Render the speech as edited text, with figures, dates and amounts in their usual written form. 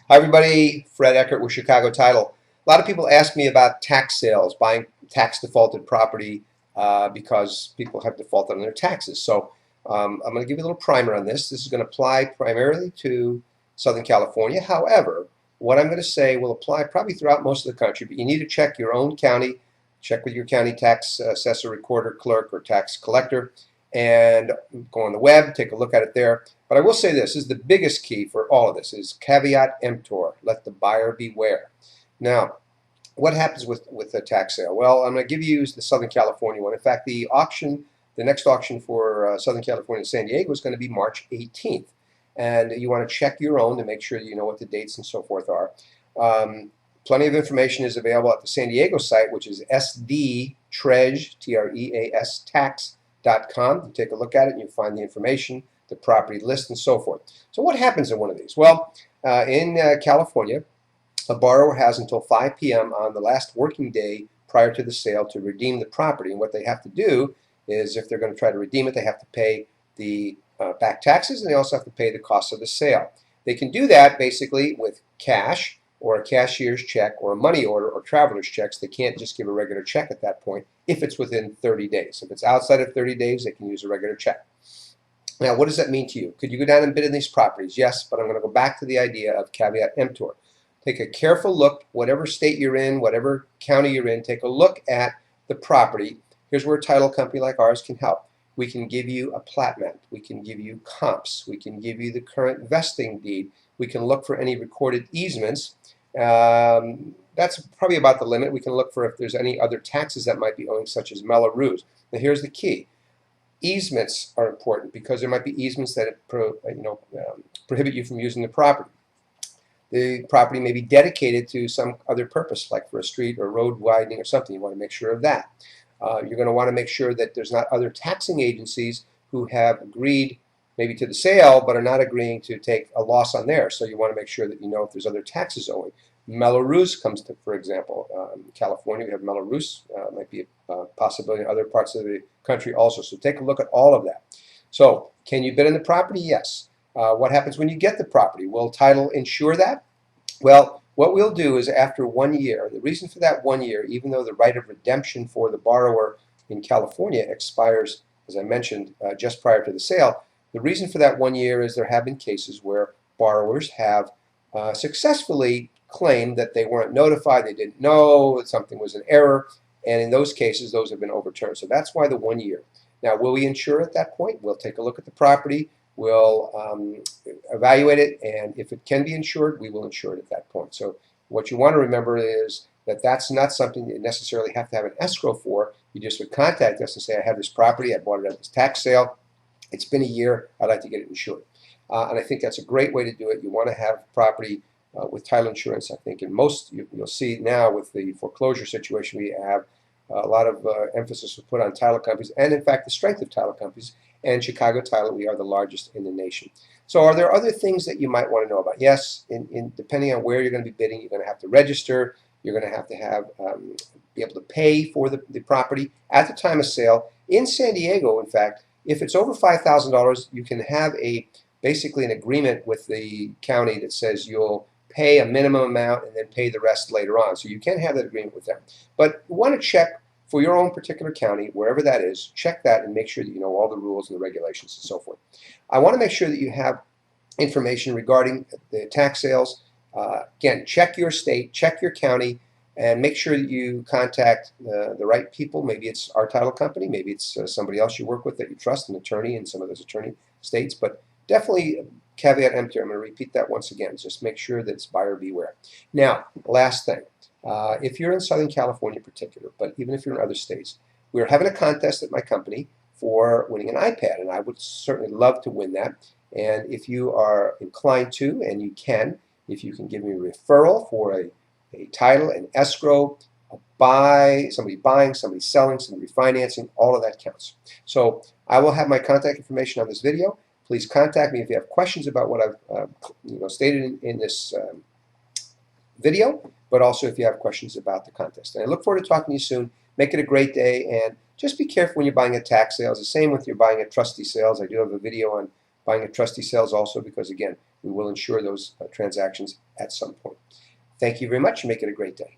Hi everybody, Fred Eckert with Chicago Title. A lot of people ask me about tax sales, buying tax defaulted property because people have defaulted on their taxes. So I'm going to give you a little primer on this. This is going to apply primarily to Southern California. However, what I'm going to say will apply probably throughout most of the country, but you need to check your own county, check with your county tax assessor, recorder, clerk, or tax collector, and go on the web, take a look at it there. But I will say this is the biggest key for all of this is caveat emptor, let the buyer beware. Now, what happens with the tax sale? Well, I'm going to give you the Southern California one. In fact, the next auction for Southern California and San Diego is going to be March 18th. And you want to check your own to make sure that you know what the dates and so forth are. Plenty of information is available at the San Diego site, which is sdtreas, T-R-E-A-S, tax.com. You take a look at it and you find the information, the property list, and so forth. So what happens in one of these? Well, in California, a borrower has until 5 p.m. on the last working day prior to the sale to redeem the property. And what they have to do is, if they're going to try to redeem it, they have to pay the back taxes, and they also have to pay the cost of the sale. They can do that basically with cash or a cashier's check or a money order or traveler's checks. They can't just give a regular check at that point if it's within 30 days. If it's outside of 30 days, they can use a regular check. Now, what does that mean to you? Could you go down and bid in these properties? Yes, but I'm going to go back to the idea of caveat emptor. Take a careful look, whatever state you're in, whatever county you're in, take a look at the property. Here's where a title company like ours can help. We can give you a plat map. We can give you comps. We can give you the current vesting deed. We can look for any recorded easements. That's probably about the limit. We can look for if there's any other taxes that might be owing, such as Melrose. Now, here's the key. Easements are important because there might be easements that prohibit you from using the property. The property may be dedicated to some other purpose, like for a street or road widening or something. You want to make sure of that. You're going to want to make sure that there's not other taxing agencies who have agreed maybe to the sale but are not agreeing to take a loss on theirs. So you want to make sure that you know if there's other taxes owing. Melrose comes to, for example, in California we have Melrose. Might be a possibility in other parts of the country also. So take a look at all of that. So can you bid on the property? Yes. What happens when you get the property? Will title insure that? Well, what we'll do is after 1 year, the reason for that 1 year, even though the right of redemption for the borrower in California expires, as I mentioned, just prior to the sale, the reason for that 1 year is there have been cases where borrowers have successfully claimed that they weren't notified, they didn't know, that something was an error, and in those cases, those have been overturned. So that's why the 1 year. Now, will we insure at that point? We'll take a look at the property. We'll evaluate it, and if it can be insured, we will insure it at that point. So what you want to remember is that that's not something you necessarily have to have an escrow for. You just would contact us and say, I have this property, I bought it at this tax sale, it's been a year, I'd like to get it insured. And I think that's a great way to do it. You want to have property with title insurance. I think in most, you'll see now with the foreclosure situation we have, a lot of emphasis was put on title companies, and in fact the strength of title companies. And Chicago Title, we are the largest in the nation. So are there other things that you might want to know about? Yes, depending on where you're going to be bidding, you're going to have to register. You're going to have be able to pay for the property at the time of sale. In San Diego, in fact, if it's over $5,000, you can have basically an agreement with the county that says you'll pay a minimum amount and then pay the rest later on. So you can have that agreement with them. But you want to check for your own particular county, wherever that is, check that and make sure that you know all the rules and the regulations and so forth. I want to make sure that you have information regarding the tax sales. Again, check your state, check your county, and make sure that you contact the right people. Maybe it's our title company, maybe it's somebody else you work with that you trust, an attorney in some of those attorney states, but definitely caveat emptor. I'm going to repeat that once again. Just make sure that it's buyer beware. Now, last thing. If you're in Southern California in particular, but even if you're in other states, we're having a contest at my company for winning an iPad, and I would certainly love to win that. And if you are inclined to, and you can, if you can give me a referral for a title, an escrow, somebody buying, somebody selling, somebody refinancing, all of that counts. So I will have my contact information on this video. Please contact me if you have questions about what I've stated in this video, but also if you have questions about the contest. And I look forward to talking to you soon. Make it a great day, and just be careful when you're buying at tax sales. The same with you're buying at trustee sales. I do have a video on buying at trustee sales also, because again, we will insure those transactions at some point. Thank you very much and make it a great day.